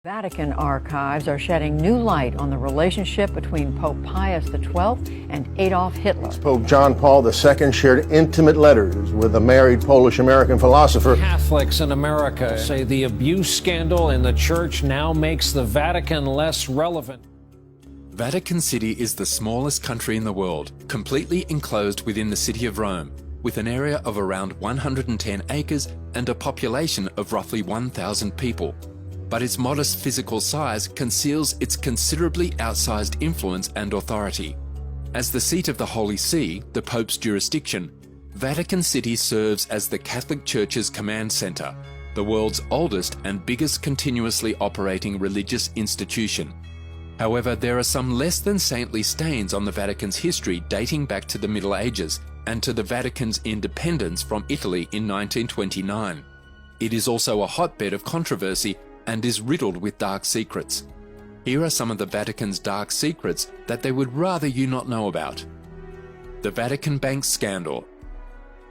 Vatican archives are shedding new light on the relationship between Pope Pius XII and Adolf Hitler. Pope John Paul II shared intimate letters with a married Polish-American philosopher. Catholics in America say the abuse scandal in the church now makes the Vatican less relevant. Vatican City is the smallest country in the world, completely enclosed within the city of Rome, with an area of around 110 acres and a population of roughly 1,000 people. But its modest physical size conceals its considerably outsized influence and authority. As the seat of the Holy See, the Pope's jurisdiction, Vatican City serves as the Catholic Church's command center, the world's oldest and biggest continuously operating religious institution. However, there are some less than saintly stains on the Vatican's history dating back to the Middle Ages and to the Vatican's independence from Italy in 1929. It is also a hotbed of controversy and is riddled with dark secrets. Here are some of the Vatican's dark secrets that they would rather you not know about. The Vatican Bank Scandal.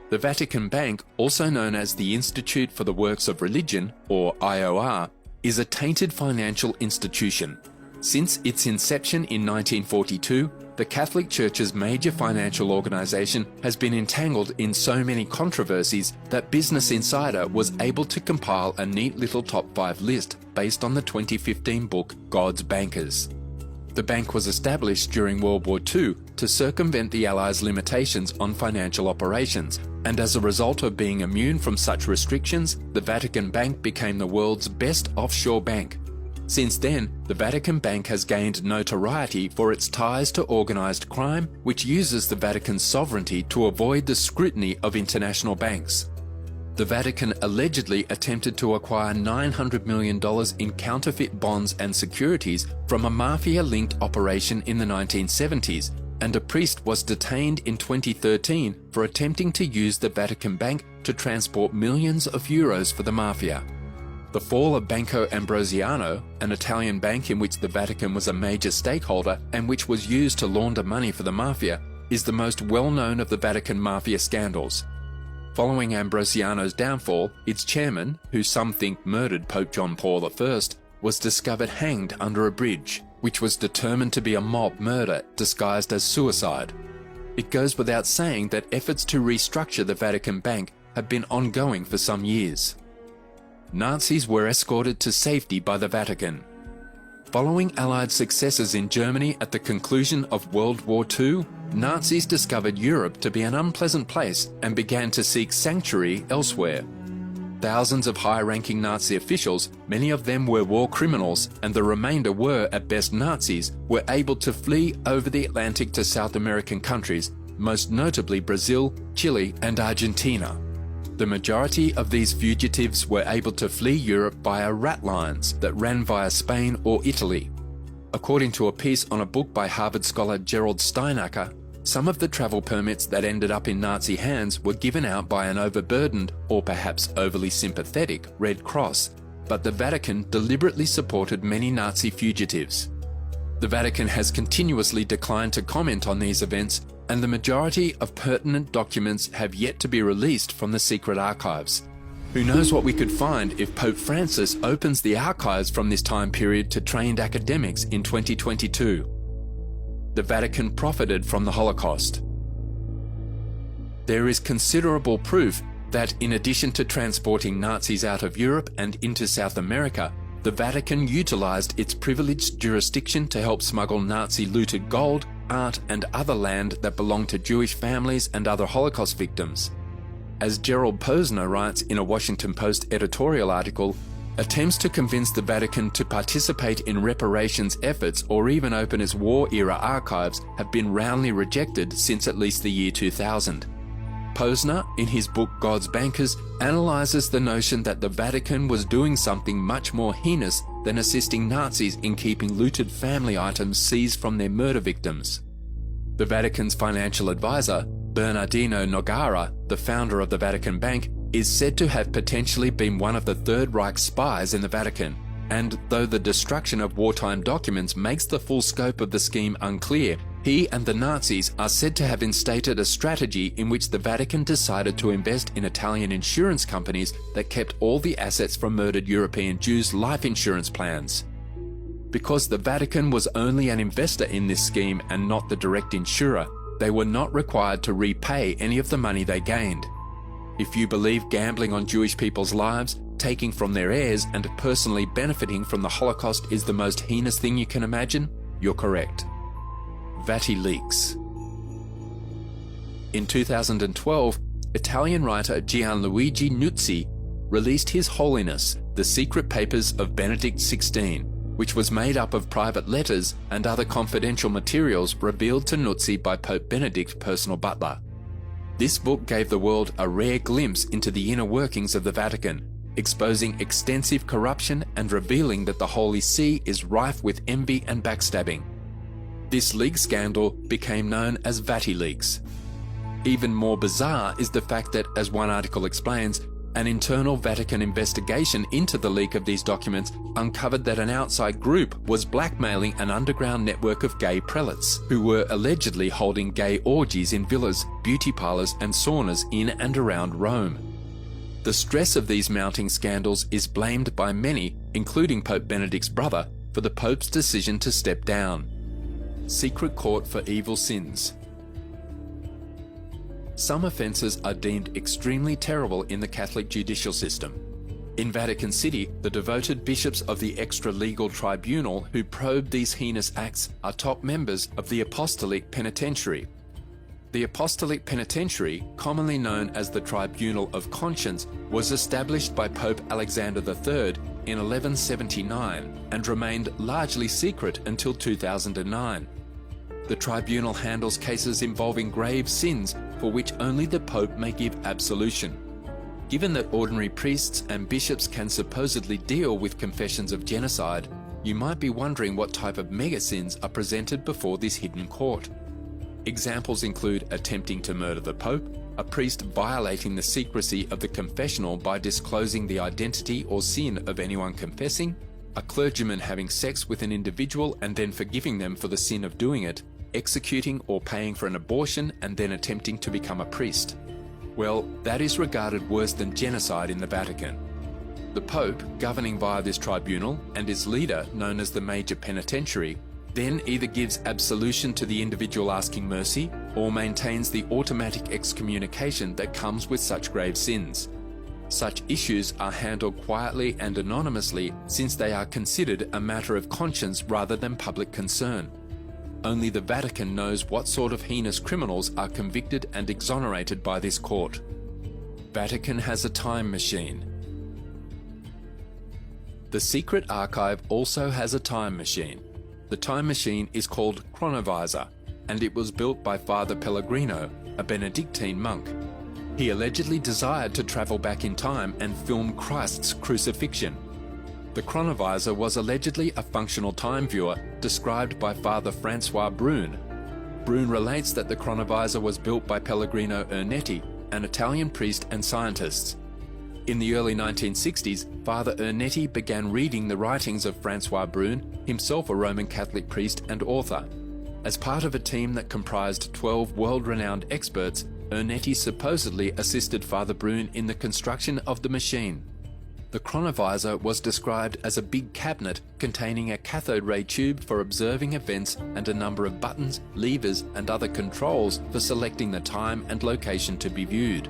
The Vatican Bank, also known as the Institute for the Works of Religion, or IOR, is a tainted financial institution. Since its inception in 1942, the Catholic Church's major financial organization has been entangled in so many controversies that Business Insider was able to compile a neat little top 5 list based on the 2015 book God's Bankers. The bank was established during World War II to circumvent the Allies' limitations on financial operations, and as a result of being immune from such restrictions, the Vatican Bank became the world's best offshore bank. Since then, the Vatican Bank has gained notoriety for its ties to organized crime, which uses the Vatican's sovereignty to avoid the scrutiny of international banks. The Vatican allegedly attempted to acquire $900 million in counterfeit bonds and securities from a mafia-linked operation in the 1970s, and a priest was detained in 2013 for attempting to use the Vatican Bank to transport millions of euros for the mafia. The fall of Banco Ambrosiano, an Italian bank in which the Vatican was a major stakeholder and which was used to launder money for the mafia, is the most well-known of the Vatican mafia scandals. Following Ambrosiano's downfall, its chairman, who some think murdered Pope John Paul I, was discovered hanged under a bridge, which was determined to be a mob murder disguised as suicide. It goes without saying that efforts to restructure the Vatican Bank have been ongoing for some years. Nazis were escorted to safety by the Vatican. Following Allied successes in Germany at the conclusion of World War II, Nazis discovered Europe to be an unpleasant place and began to seek sanctuary elsewhere. Thousands of high-ranking Nazi officials, many of them were war criminals and the remainder were at best Nazis, were able to flee over the Atlantic to South American countries, most notably Brazil, Chile, and Argentina. The majority of these fugitives were able to flee Europe via rat lines that ran via Spain or Italy. According to a piece on a book by Harvard scholar Gerald Steinacker, some of the travel permits that ended up in Nazi hands were given out by an overburdened, or perhaps overly sympathetic, Red Cross, but the Vatican deliberately supported many Nazi fugitives. The Vatican has continuously declined to comment on these events, and the majority of pertinent documents have yet to be released from the secret archives. Who knows what we could find if Pope Francis opens the archives from this time period to trained academics in 2022. The Vatican profited from the Holocaust. There is considerable proof that in addition to transporting Nazis out of Europe and into South America, the Vatican utilized its privileged jurisdiction to help smuggle Nazi-looted gold, art, and other land that belonged to Jewish families and other Holocaust victims. As Gerald Posner writes in a Washington Post editorial article, attempts to convince the Vatican to participate in reparations efforts or even open its war-era archives have been roundly rejected since at least the year 2000. Posner, in his book God's Bankers, analyzes the notion that the Vatican was doing something much more heinous than assisting Nazis in keeping looted family items seized from their murder victims. The Vatican's financial advisor, Bernardino Nogara, the founder of the Vatican Bank, is said to have potentially been one of the Third Reich spies in the Vatican, and though the destruction of wartime documents makes the full scope of the scheme unclear, He and the Nazis are said to have instated a strategy in which the Vatican decided to invest in Italian insurance companies that kept all the assets from murdered European Jews' life insurance plans. Because the Vatican was only an investor in this scheme and not the direct insurer, they were not required to repay any of the money they gained. If you believe gambling on Jewish people's lives, taking from their heirs, and personally benefiting from the Holocaust is the most heinous thing you can imagine, you're correct. VatiLeaks. In 2012, Italian writer Gianluigi Nuzzi released His Holiness, The Secret Papers of Benedict XVI, which was made up of private letters and other confidential materials revealed to Nuzzi by Pope Benedict's personal butler. This book gave the world a rare glimpse into the inner workings of the Vatican, exposing extensive corruption and revealing that the Holy See is rife with envy and backstabbing. This leak scandal became known as VatiLeaks. Even more bizarre is the fact that, as one article explains, an internal Vatican investigation into the leak of these documents uncovered that an outside group was blackmailing an underground network of gay prelates who were allegedly holding gay orgies in villas, beauty parlors, and saunas in and around Rome. The stress of these mounting scandals is blamed by many, including Pope Benedict's brother, for the Pope's decision to step down. Secret Court for Evil Sins. Some offences are deemed extremely terrible in the Catholic judicial system. In Vatican City, the devoted bishops of the extra-legal tribunal who probe these heinous acts are top members of the Apostolic Penitentiary. The Apostolic Penitentiary, commonly known as the Tribunal of Conscience, was established by Pope Alexander III in 1179 and remained largely secret until 2009. The tribunal handles cases involving grave sins for which only the Pope may give absolution. Given that ordinary priests and bishops can supposedly deal with confessions of genocide, you might be wondering what type of mega-sins are presented before this hidden court. Examples include attempting to murder the Pope, a priest violating the secrecy of the confessional by disclosing the identity or sin of anyone confessing, a clergyman having sex with an individual and then forgiving them for the sin of doing it, executing or paying for an abortion and then attempting to become a priest. Well, that is regarded worse than genocide in the Vatican. The Pope, governing via this tribunal, and its leader, known as the Major Penitentiary, then either gives absolution to the individual asking mercy or maintains the automatic excommunication that comes with such grave sins. Such issues are handled quietly and anonymously since they are considered a matter of conscience rather than public concern. Only the Vatican knows what sort of heinous criminals are convicted and exonerated by this court. Vatican has a time machine. The secret archive also has a time machine. The time machine is called Chronovisor, and it was built by Father Pellegrino, a Benedictine monk. He allegedly desired to travel back in time and film Christ's crucifixion. The chronovisor was allegedly a functional time viewer described by Father Francois Brune. Brune relates that the chronovisor was built by Pellegrino Ernetti, an Italian priest and scientist. In the early 1960s, Father Ernetti began reading the writings of Francois Brune, himself a Roman Catholic priest and author. As part of a team that comprised 12 world-renowned experts, Ernetti supposedly assisted Father Brune in the construction of the machine. The chronovisor was described as a big cabinet containing a cathode ray tube for observing events and a number of buttons, levers, and other controls for selecting the time and location to be viewed.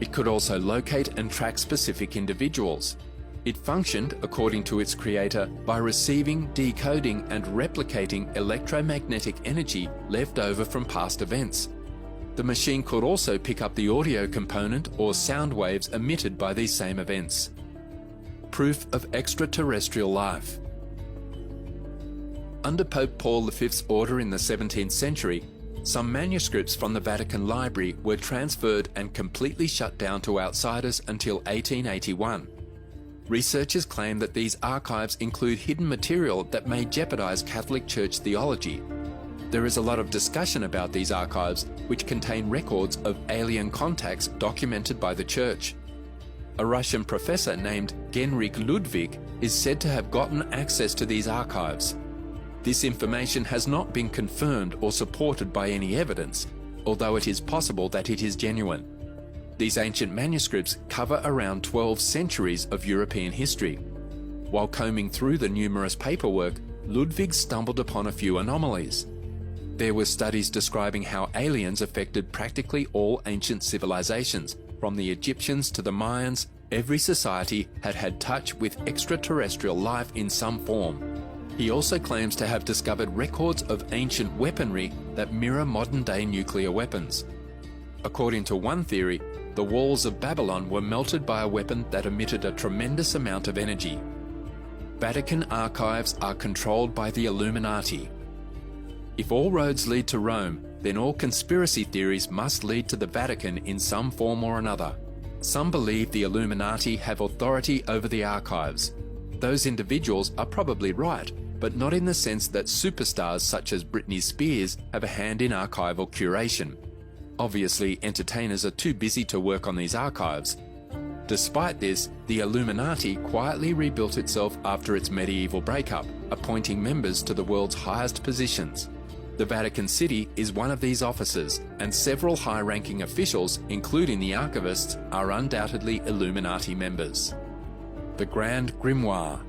It could also locate and track specific individuals. It functioned, according to its creator, by receiving, decoding, and replicating electromagnetic energy left over from past events. The machine could also pick up the audio component or sound waves emitted by these same events. Proof of extraterrestrial life. Under Pope Paul V's order in the 17th century, some manuscripts from the Vatican Library were transferred and completely shut down to outsiders until 1881. Researchers claim that these archives include hidden material that may jeopardize Catholic Church theology. There is a lot of discussion about these archives, which contain records of alien contacts documented by the Church. A Russian professor named Genrik Ludwig is said to have gotten access to these archives. This information has not been confirmed or supported by any evidence, although it is possible that it is genuine. These ancient manuscripts cover around 12 centuries of European history. While combing through the numerous paperwork, Ludwig stumbled upon a few anomalies. There were studies describing how aliens affected practically all ancient civilizations. From the Egyptians to the Mayans, every society had had touch with extraterrestrial life in some form. He also claims to have discovered records of ancient weaponry that mirror modern-day nuclear weapons. According to one theory, the walls of Babylon were melted by a weapon that emitted a tremendous amount of energy. Vatican archives are controlled by the Illuminati. If all roads lead to Rome, then all conspiracy theories must lead to the Vatican in some form or another. Some believe the Illuminati have authority over the archives. Those individuals are probably right, but not in the sense that superstars such as Britney Spears have a hand in archival curation. Obviously, entertainers are too busy to work on these archives. Despite this, the Illuminati quietly rebuilt itself after its medieval breakup, appointing members to the world's highest positions. The Vatican City is one of these offices, and several high-ranking officials, including the archivists, are undoubtedly Illuminati members. The Grand Grimoire.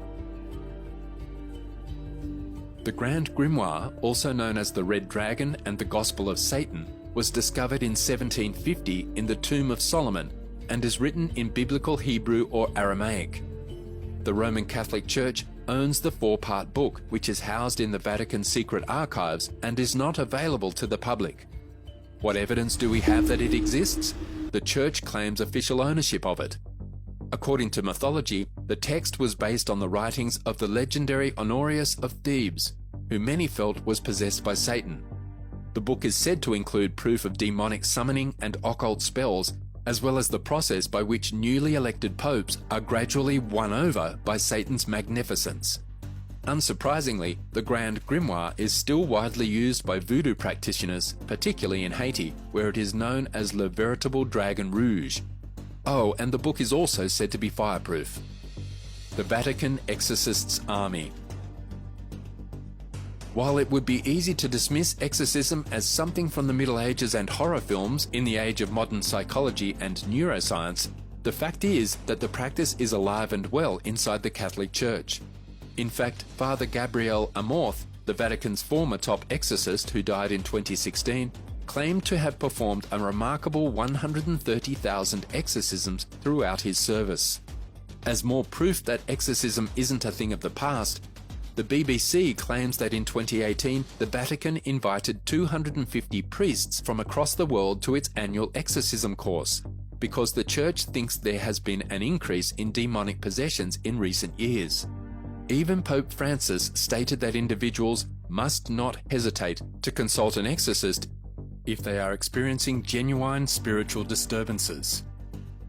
The Grand Grimoire, also known as the Red Dragon and the Gospel of Satan, was discovered in 1750 in the Tomb of Solomon and is written in Biblical Hebrew or Aramaic. The Roman Catholic Church owns the 4-part book, which is housed in the Vatican secret archives and is not available to the public. What evidence do we have that it exists? The Church claims official ownership of it. According to mythology, the text was based on the writings of the legendary Honorius of Thebes, who many felt was possessed by Satan. The book is said to include proof of demonic summoning and occult spells, as well as the process by which newly elected popes are gradually won over by Satan's magnificence. Unsurprisingly, the Grand Grimoire is still widely used by voodoo practitioners, particularly in Haiti, where it is known as Le Veritable Dragon Rouge. Oh, and the book is also said to be fireproof. The Vatican Exorcists Army. While it would be easy to dismiss exorcism as something from the Middle Ages and horror films in the age of modern psychology and neuroscience, the fact is that the practice is alive and well inside the Catholic Church. In fact, Father Gabriel Amorth, the Vatican's former top exorcist who died in 2016, claimed to have performed a remarkable 130,000 exorcisms throughout his service. As more proof that exorcism isn't a thing of the past, the BBC claims that in 2018, the Vatican invited 250 priests from across the world to its annual exorcism course, because the Church thinks there has been an increase in demonic possessions in recent years. Even Pope Francis stated that individuals must not hesitate to consult an exorcist if they are experiencing genuine spiritual disturbances.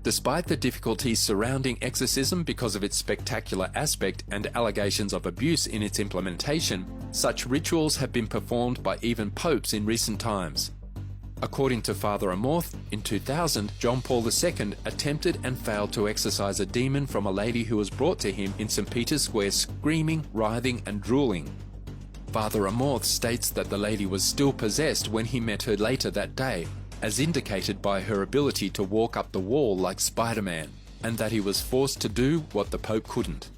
Despite the difficulties surrounding exorcism because of its spectacular aspect and allegations of abuse in its implementation, such rituals have been performed by even popes in recent times. According to Father Amorth, in 2000, John Paul II attempted and failed to exorcise a demon from a lady who was brought to him in St. Peter's Square screaming, writhing and drooling. Father Amorth states that the lady was still possessed when he met her later that day, as indicated by her ability to walk up the wall like Spider-Man, and that he was forced to do what the Pope couldn't.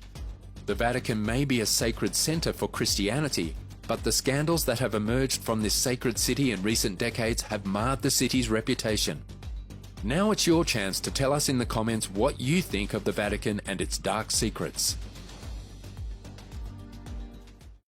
The Vatican may be a sacred center for Christianity, but the scandals that have emerged from this sacred city in recent decades have marred the city's reputation. Now it's your chance to tell us in the comments what you think of the Vatican and its dark secrets.